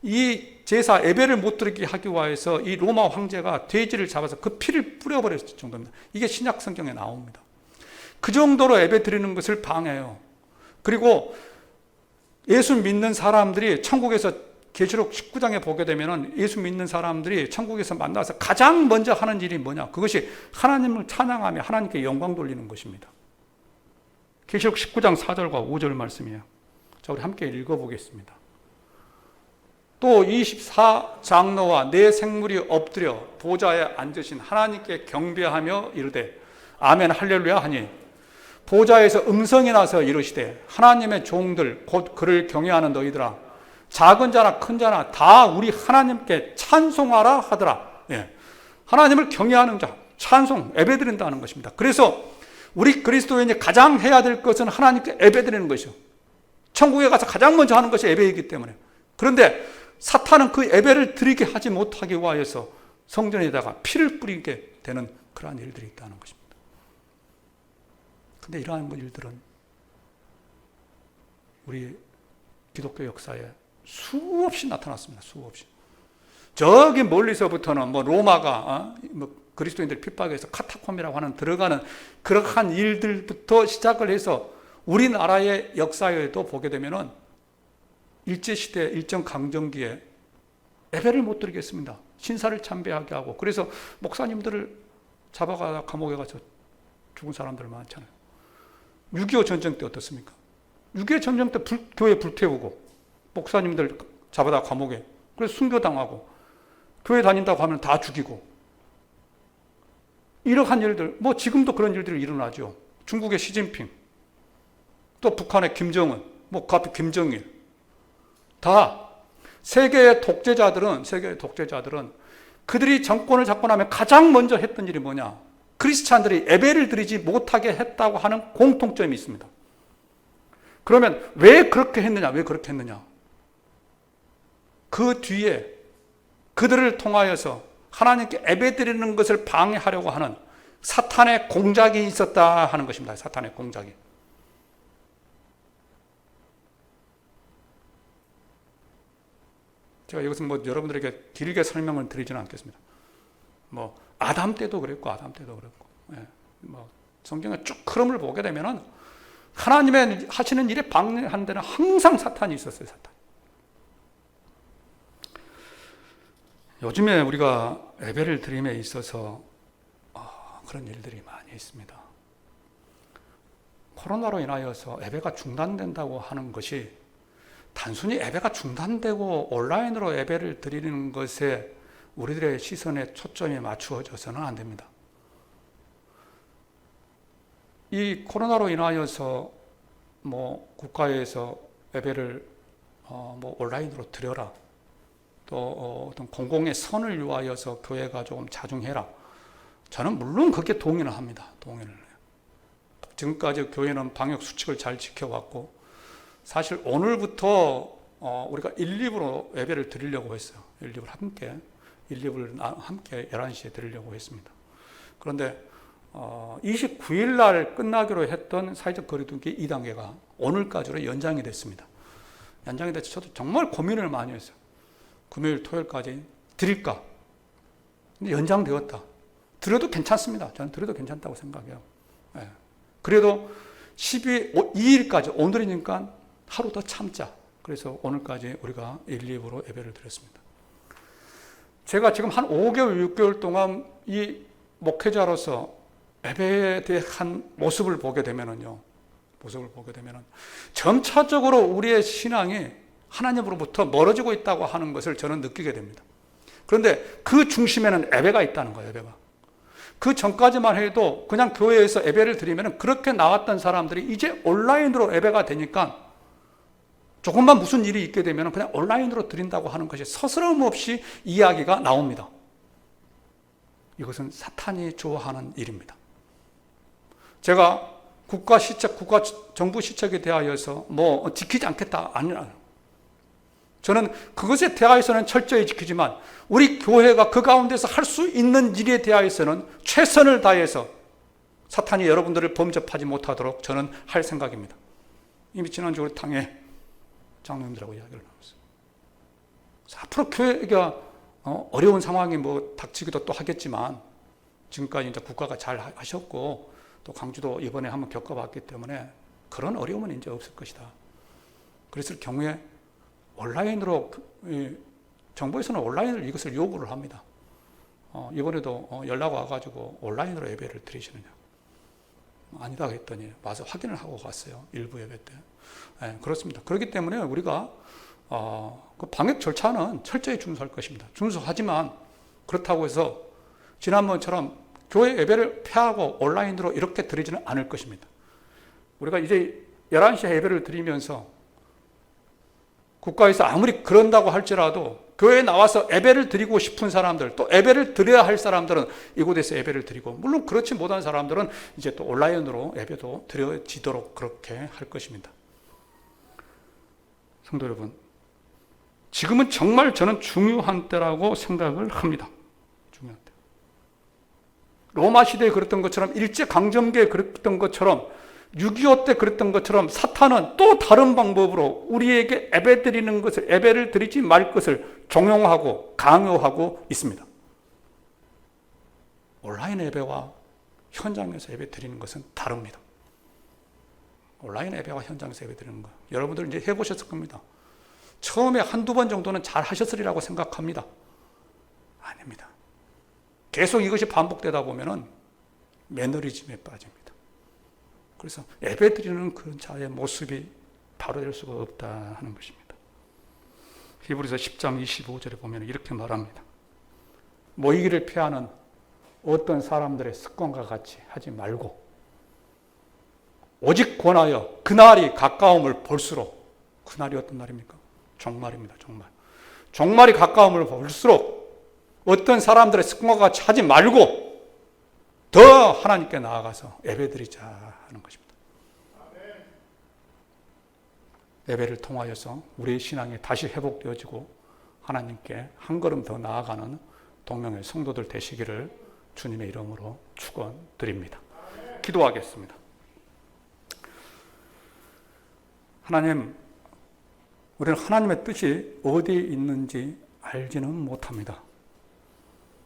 이 제사 예배를 못 드리게 하기 위해서 이 로마 황제가 돼지를 잡아서 그 피를 뿌려버렸을 정도입니다. 이게 신약 성경에 나옵니다. 그 정도로 예배 드리는 것을 방해해요. 그리고 예수 믿는 사람들이 천국에서 계시록 19장에 보게 되면은 예수 믿는 사람들이 천국에서 만나서 가장 먼저 하는 일이 뭐냐? 그것이 하나님을 찬양하며 하나님께 영광 돌리는 것입니다. 계시록 19장 4절과 5절 말씀이에요. 자, 우리 함께 읽어보겠습니다. 또 24장로와 네 생물이 엎드려 보좌에 앉으신 하나님께 경배하며 이르되 아멘 할렐루야 하니 보좌에서 음성이 나서 이르시되 하나님의 종들 곧 그를 경외하는 너희들아 작은 자나 큰 자나 다 우리 하나님께 찬송하라 하더라. 예. 하나님을 경외하는 자, 찬송, 예배드린다는 것입니다. 그래서 우리 그리스도인이 가장 해야 될 것은 하나님께 예배드리는 것이요. 천국에 가서 가장 먼저 하는 것이 예배이기 때문에. 그런데 사탄은 그 예배를 드리게 하지 못하기 위하여서 성전에다가 피를 뿌리게 되는 그러한 일들이 있다는 것입니다. 그런데 이러한 일들은 우리 기독교 역사에 수없이 나타났습니다. 수없이. 저기 멀리서부터는 뭐 로마가 그리스도인들 핍박해서 카타콤이라고 하는 들어가는 그러한 일들부터 시작을 해서 우리나라의 역사에도 보게 되면은 일제시대 일정 강점기에 예배를 못 드리겠습니다. 신사를 참배하게 하고 그래서 목사님들을 잡아가 감옥에 가서 죽은 사람들 많잖아요. 6.25 전쟁 때 어떻습니까? 6.25 전쟁 때 교회 불태우고 목사님들 잡아다 감옥에 그래서 순교당하고 교회 다닌다고 하면 다 죽이고 이러한 일들 뭐 지금도 그런 일들이 일어나죠. 중국의 시진핑 또 북한의 김정은 뭐 그 앞에 김정일 다 세계의 독재자들은 그들이 정권을 잡고 나면 가장 먼저 했던 일이 뭐냐? 크리스찬들이 예배를 드리지 못하게 했다고 하는 공통점이 있습니다. 그러면 왜 그렇게 했느냐? 그 뒤에 그들을 통하여서 하나님께 예배드리는 것을 방해하려고 하는 사탄의 공작이 있었다 하는 것입니다. 사탄의 공작이. 제가 여기서 뭐 여러분들에게 길게 설명을 드리지는 않겠습니다. 뭐 아담 때도 그랬고, 예. 뭐 성경의 쭉 흐름을 보게 되면은 하나님의 하시는 일에 방해하는 데는 항상 사탄이 있었어요. 사탄. 요즘에 우리가 예배를 드림에 있어서 그런 일들이 많이 있습니다. 코로나로 인하여서 예배가 중단된다고 하는 것이 단순히 예배가 중단되고 온라인으로 예배를 드리는 것에 우리들의 시선에 초점이 맞추어져서는 안 됩니다. 이 코로나로 인하여서 뭐 국가에서 예배를 뭐 온라인으로 드려라. 또 어떤 공공의 선을 위하여서 교회가 조금 자중해라. 저는 물론 그렇게 동의를 합니다. 동의를 해요. 지금까지 교회는 방역 수칙을 잘 지켜왔고 사실 오늘부터 우리가 1, 2부로 예배를 드리려고 했어요. 1, 2부를 함께 11시에 드리려고 했습니다. 그런데 29일 날 끝나기로 했던 사회적 거리두기 2단계가 오늘까지로 연장이 됐습니다. 연장이 돼서 저도 정말 고민을 많이 했어요. 금요일, 토요일까지 드릴까? 근데 연장되었다. 드려도 괜찮습니다. 저는 드려도 괜찮다고 생각해요. 네. 그래도 2일까지, 오늘이니까 하루 더 참자. 그래서 오늘까지 우리가 1, 2부로 예배를 드렸습니다. 제가 지금 한 5개월, 6개월 동안 이 목회자로서 예배에 대한 모습을 보게 되면은요, 점차적으로 우리의 신앙이 하나님으로부터 멀어지고 있다고 하는 것을 저는 느끼게 됩니다. 그런데 그 중심에는 예배가 있다는 거예요. 예배가. 그 전까지만 해도 그냥 교회에서 예배를 드리면 그렇게 나왔던 사람들이 이제 온라인으로 예배가 되니까 조금만 무슨 일이 있게 되면 그냥 온라인으로 드린다고 하는 것이 서스럼 없이 이야기가 나옵니다. 이것은 사탄이 좋아하는 일입니다. 제가 국가 정부 시책에 대하여서 지키지 않겠다. 아니라 저는 그것에 대하여서는 철저히 지키지만 우리 교회가 그 가운데서 할 수 있는 일에 대하여서는 최선을 다해서 사탄이 여러분들을 범접하지 못하도록 저는 할 생각입니다. 이미 지난주 우리 당회 장로님들하고 이야기를 나눴어요. 앞으로 교회가 어려운 상황이 닥치기도 또 하겠지만 지금까지 이제 국가가 잘 하셨고 또 광주도 이번에 한번 겪어봤기 때문에 그런 어려움은 이제 없을 것이다. 그랬을 경우에 온라인으로 정부에서는 온라인으로 이것을 요구를 합니다. 이번에도 연락 와가지고 온라인으로 예배를 드리시느냐. 아니다 했더니 와서 확인을 하고 갔어요. 일부 예배 때. 네, 그렇습니다. 그렇기 때문에 우리가 그 방역 절차는 철저히 준수할 것입니다. 준수하지만 그렇다고 해서 지난번처럼 교회 예배를 폐하고 온라인으로 이렇게 드리지는 않을 것입니다. 우리가 이제 11시에 예배를 드리면서 국가에서 아무리 그런다고 할지라도 교회에 나와서 예배를 드리고 싶은 사람들, 또 예배를 드려야 할 사람들은 이곳에서 예배를 드리고, 물론 그렇지 못한 사람들은 이제 또 온라인으로 예배도 드려지도록 그렇게 할 것입니다. 성도 여러분, 지금은 정말 저는 중요한 때라고 생각을 합니다. 중요한 때. 로마 시대에 그랬던 것처럼, 일제강점기에 그랬던 것처럼, 6.25 때 그랬던 것처럼 사탄은 또 다른 방법으로 우리에게 예배를 드리지 말 것을 종용하고 강요하고 있습니다. 온라인 예배와 현장에서 예배 드리는 것은 다릅니다. 온라인 예배와 현장에서 예배 드리는 거, 여러분들 이제 해보셨을 겁니다. 처음에 한두 번 정도는 잘 하셨으리라고 생각합니다. 아닙니다. 계속 이것이 반복되다 보면은 매너리즘에 빠집니다. 그래서 예배 드리는 그런 자의 모습이 바로 될 수가 없다 하는 것입니다. 히브리서 10장 25절에 보면 이렇게 말합니다. 모이기를 피하는 어떤 사람들의 습관과 같이 하지 말고 오직 권하여 그날이 가까움을 볼수록, 그날이 어떤 날입니까? 종말입니다. 종말이 가까움을 볼수록 어떤 사람들의 습관과 같이 하지 말고 더 하나님께 나아가서 예배드리자 하는 것입니다. 예배를 통하여서 우리의 신앙이 다시 회복되어지고 하나님께 한 걸음 더 나아가는 동명의 성도들 되시기를 주님의 이름으로 축원드립니다. 기도하겠습니다. 하나님, 우리는 하나님의 뜻이 어디에 있는지 알지는 못합니다.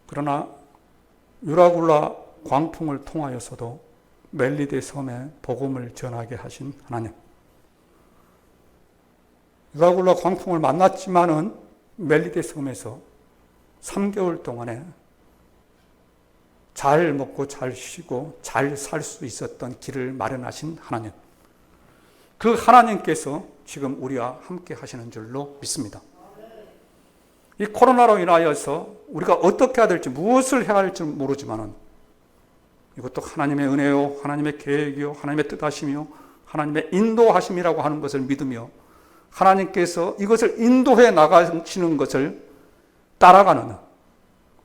그러나 유라굴라 광풍을 통하여서도 멜리데 섬에 복음을 전하게 하신 하나님, 유라굴라 광풍을 만났지만은 멜리데 섬에서 3개월 동안에 잘 먹고 잘 쉬고 잘 살 수 있었던 길을 마련하신 하나님, 그 하나님께서 지금 우리와 함께 하시는 줄로 믿습니다. 이 코로나로 인하여서 우리가 어떻게 해야 될지, 무엇을 해야 할지 모르지만은 이것도 하나님의 은혜요, 하나님의 계획이요, 하나님의 뜻하심이요, 하나님의 인도하심이라고 하는 것을 믿으며 하나님께서 이것을 인도해 나가시는 것을 따라가는,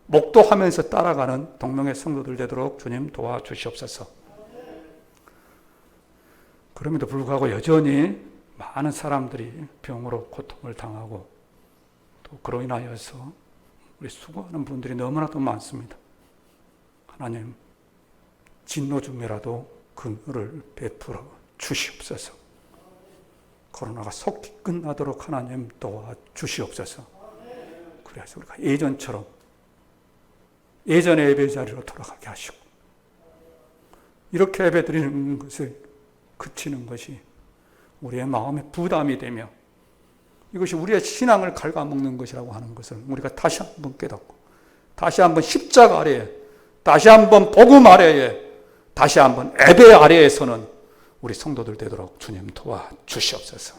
목도하면서 따라가는 동명의 성도들 되도록 주님 도와주시옵소서. 그럼에도 불구하고 여전히 많은 사람들이 병으로 고통을 당하고 또 그로 인하여서 우리 수고하는 분들이 너무나도 많습니다. 하나님, 진노 중에라도 긍휼을 베풀어 주시옵소서. 코로나가 속히 끝나도록 하나님 도와주시옵소서. 그래서 우리가 예전처럼 예전의 예배 자리로 돌아가게 하시고, 이렇게 예배 드리는 것을 그치는 것이 우리의 마음의 부담이 되며 이것이 우리의 신앙을 갉아먹는 것이라고 하는 것을 우리가 다시 한번 깨닫고, 다시 한번 십자가 아래에, 다시 한번 복음 아래에, 다시 한번 예배 아래에서는 우리 성도들 되도록 주님 도와주시옵소서.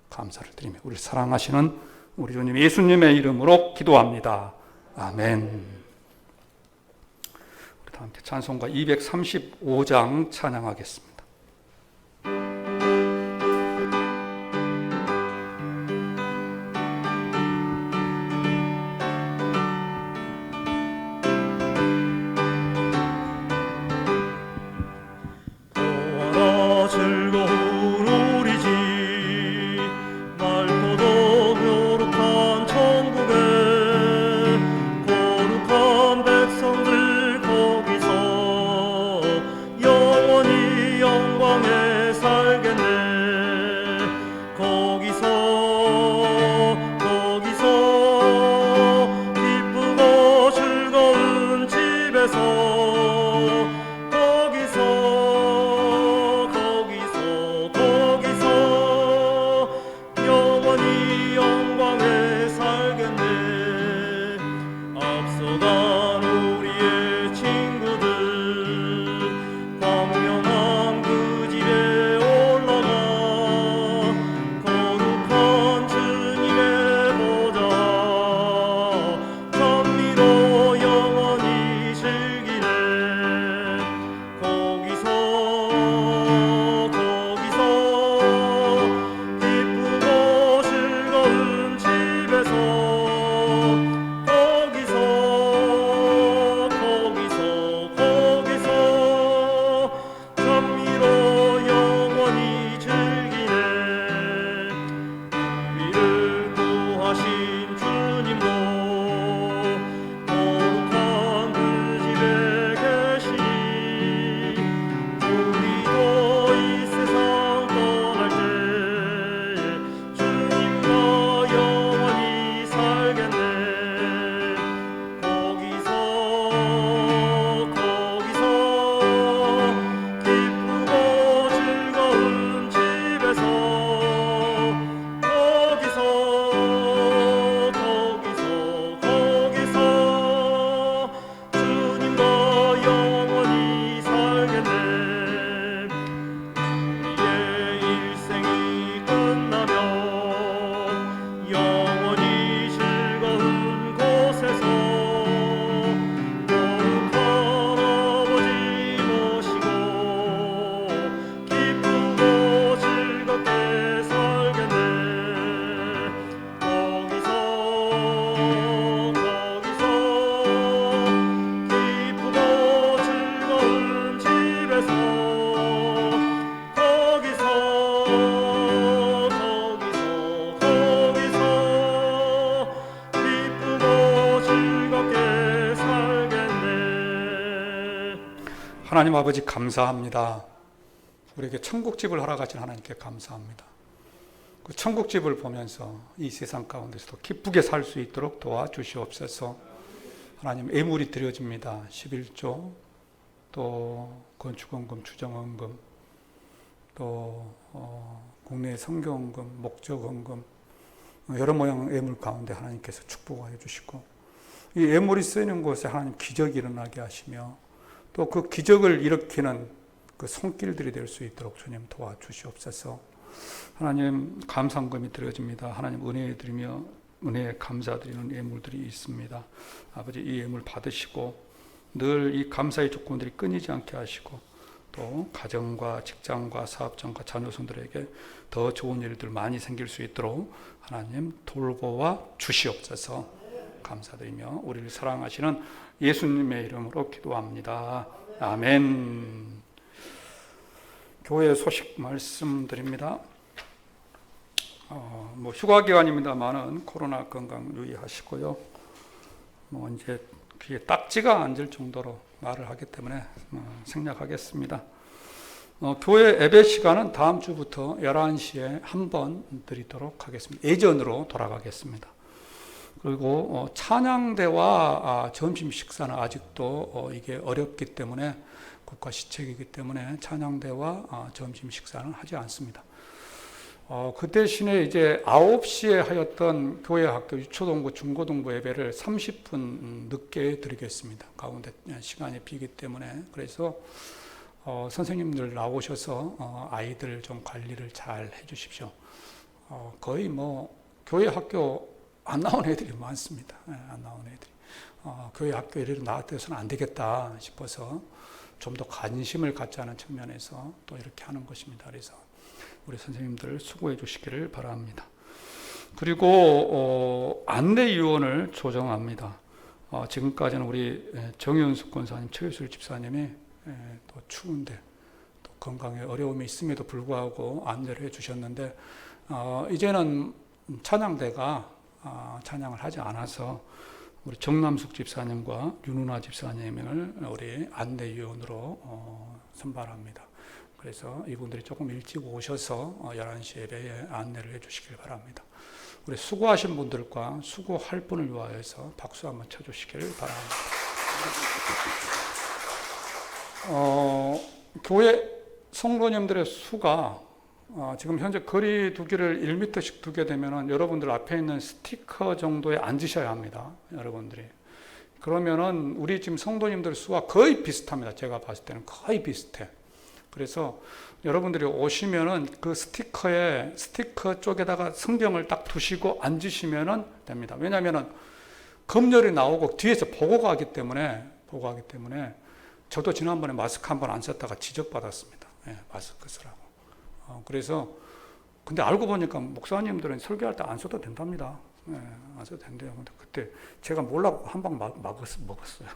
감사를 드리며 우리 사랑하시는 우리 주님 예수님의 이름으로 기도합니다. 아멘. 우리 다 함께 찬송가 235장 찬양하겠습니다. 즐거운 우리 집 맑고도 묘룩한 천국에 거룩한 백성들 거기서 영원히 영광에 살겠네. 거기서 기쁘고 즐거운 집에서 영원히 영광에 살겠네. 앞서간 우리의 친구들 광명한 그 집에 올라가 거룩한 주님의 보좌 찬미로 영원히 즐기네. 거기서 기쁘고 즐거운 집에서 거기서 찬미로 영원히 즐기네. 우리를 구하신 주님도 거룩한 그 집에 계시니 우리도 이 세상 떠날 때 주님과 영원히 살겠네. 거기서 기쁘고 즐거운 집에서 거기서 주님과 영원히 살겠네. 우리의 일생이 끝나면 영원히 즐거운 곳에서 거룩한 아버지 모시고 기쁘고 즐겁게 살겠네. 거기서 기쁘고 즐거운 집에서 기쁘고 즐겁게 살겠네. 하나님 아버지 감사합니다. 우리에게 천국집을 허락하신 하나님께 감사합니다. 그 천국집을 보면서 이 세상 가운데서도 기쁘게 살 수 있도록 도와주시옵소서. 하나님 예물이 드려집니다. 11조, 또 건축원금, 추정원금, 또 국내 성교원금, 목적원금, 여러 모양 예물 가운데 하나님께서 축복하여 주시고 이 예물이 쓰이는 곳에 하나님 기적이 일어나게 하시며 또 그 기적을 일으키는 그 손길들이 될 수 있도록 주님 도와주시옵소서. 하나님 감상금이 드려집니다. 하나님 은혜 드리며 은혜에 감사드리는 예물들이 있습니다. 아버지 이 예물 받으시고 늘 이 감사의 조건들이 끊이지 않게 하시고 또 가정과 직장과 사업장과 자녀손들에게 더 좋은 일들 많이 생길 수 있도록 하나님 돌보아 주시옵소서. 감사드리며 우리를 사랑하시는 예수님의 이름으로 기도합니다. 아멘. 교회 소식 말씀드립니다. 휴가 기간입니다만은 코로나 건강 유의하시고요. 이제 귀에 딱지가 앉을 정도로 말을 하기 때문에 생략하겠습니다. 교회 예배 시간은 다음 주부터 11시에 한 번 드리도록 하겠습니다. 예전으로 돌아가겠습니다. 그리고 찬양대와 점심 식사는 아직도 이게 어렵기 때문에 국가 시책이기 때문에 찬양대와 점심 식사는 하지 않습니다. 그 대신에 이제 9시에 하였던 교회 학교 유초동부 중고동부 예배를 30분 늦게 드리겠습니다. 가운데 시간이 비기 때문에. 그래서 선생님들 나오셔서 아이들 좀 관리를 잘 해주십시오. 거의 교회 학교 안 나온 애들이 많습니다. 안 나온 애들이. 교회 학교 이래로 나왔대서는 안 되겠다 싶어서 좀 더 관심을 갖자는 측면에서 또 이렇게 하는 것입니다. 그래서 우리 선생님들 수고해 주시기를 바랍니다. 그리고 안내위원을 조정합니다. 지금까지는 우리 정윤숙 권사님, 최유술 집사님이 또 추운데 또 건강에 어려움이 있음에도 불구하고 안내를 해주셨는데 이제는 찬양대가 찬양을 하지 않아서 우리 정남숙 집사님과 윤은아 집사님을 우리 안내위원으로 선발합니다. 그래서 이분들이 조금 일찍 오셔서 11시 예배에 안내를 해주시길 바랍니다. 우리 수고하신 분들과 수고할 분을 위하여서 박수 한번 쳐주시기를 바랍니다. 교회 성도님들의 수가 지금 현재 거리 두기를 1m씩 두게 되면은 여러분들 앞에 있는 스티커 정도에 앉으셔야 합니다. 여러분들이. 그러면은 우리 지금 성도님들 수와 거의 비슷합니다. 제가 봤을 때는 거의 비슷해. 그래서 여러분들이 오시면은 그 스티커 쪽에다가 성경을 딱 두시고 앉으시면은 됩니다. 왜냐하면은 검열이 나오고 뒤에서 보고 가기 때문에 저도 지난번에 마스크 한 번 안 썼다가 지적받았습니다. 마스크 쓰라고. 그래서 근데 알고 보니까 목사님들은 설교할 때 안 써도 된답니다. 안 써도 된대요. 근데 그때 제가 몰라고 한 방 먹었어요.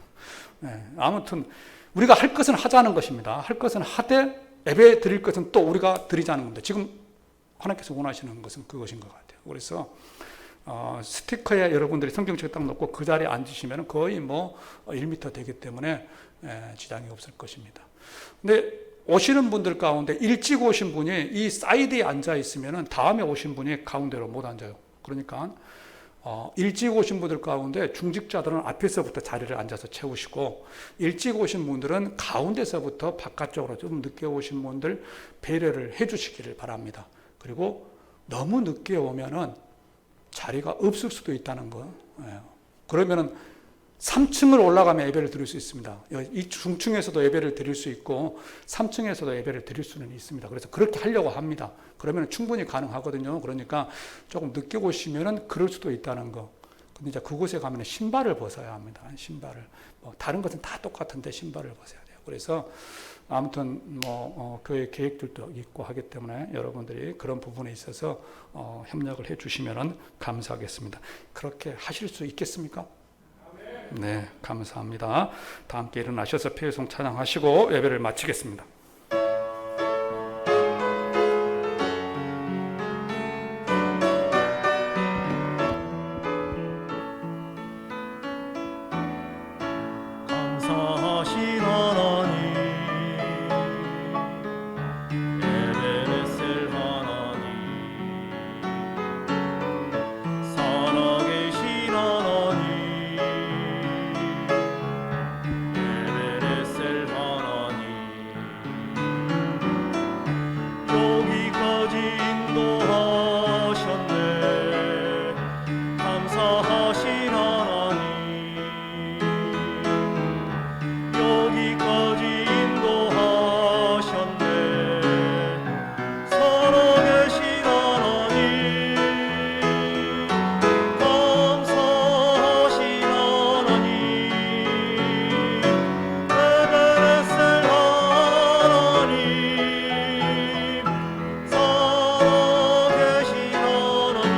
아무튼 우리가 할 것은 하자는 것입니다. 할 것은 하되 예배 드릴 것은 또 우리가 드리자는 겁니다. 지금 하나님께서 원하시는 것은 그것인 것 같아요. 그래서 스티커에 여러분들이 성경책 딱 놓고 그 자리에 앉으시면 거의 1m 되기 때문에 지장이 없을 것입니다. 근데 오시는 분들 가운데 일찍 오신 분이 이 사이드에 앉아 있으면 다음에 오신 분이 가운데로 못 앉아요. 그러니까 일찍 오신 분들 가운데 중직자들은 앞에서부터 자리를 앉아서 채우시고 일찍 오신 분들은 가운데서부터 바깥쪽으로 좀 늦게 오신 분들 배려를 해 주시기를 바랍니다. 그리고 너무 늦게 오면은 자리가 없을 수도 있다는 거. 그러면은 3층을 올라가면 예배를 드릴 수 있습니다. 이 중층에서도 예배를 드릴 수 있고 3층에서도 예배를 드릴 수는 있습니다. 그래서 그렇게 하려고 합니다. 그러면 충분히 가능하거든요. 그러니까 조금 늦게 오시면은 그럴 수도 있다는 거. 근데 이제 그곳에 가면 신발을 벗어야 합니다. 신발을. 다른 것은 다 똑같은데 신발을 벗어야 돼요. 그래서 아무튼 교회 계획들도 있고 하기 때문에 여러분들이 그런 부분에 있어서 협력을 해 주시면 감사하겠습니다. 그렇게 하실 수 있겠습니까? 네, 감사합니다. 다 함께 일어나셔서 피회송 찬양하시고 예배를 마치겠습니다. 감사하신 하나님, 에베레셀 하나님, 살아계신 하나님, 에베레셀 하나님, 여기까지 인도하셨네. 감사하신 하나님, 여기까지 인도하셨네. 살아계신 하나님, 감사하신 하나님, 에베레셀 하나님, 살아계신 하나님,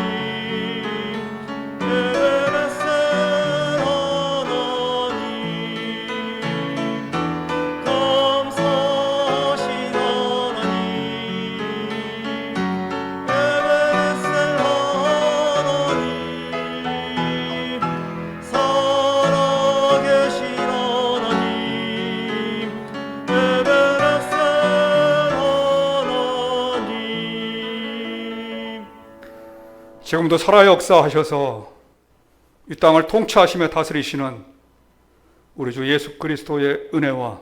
에베레셀 하나님, 감사하신 하나님, 에베레셀 하나님, 살아계신 하나님, 에베레셀 하나님. 지금도 살아 역사하셔서 이 땅을 통치하시며 다스리시는 우리 주 예수 그리스도의 은혜와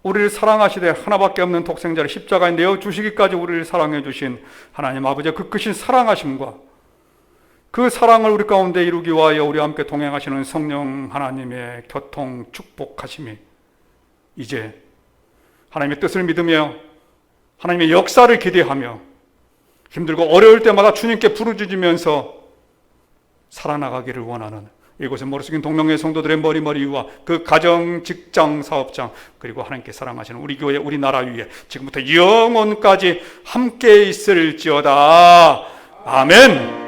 우리를 사랑하시되 하나밖에 없는 독생자를 십자가에 내어주시기까지 우리를 사랑해 주신 하나님 아버지의 그 크신 사랑하심과 그 사랑을 우리 가운데 이루기 위하여 우리와 함께 동행하시는 성령 하나님의 교통 축복하심이 이제 하나님의 뜻을 믿으며 하나님의 역사를 기대하며 힘들고 어려울 때마다 주님께 부르짖으면서 살아나가기를 원하는 이곳에 머리 숙인 동명의 성도들의 머리 위와 그 가정, 직장, 사업장, 그리고 하나님께 사랑하시는 우리 교회, 우리 나라 위에 지금부터 영원까지 함께 있을지어다. 아멘.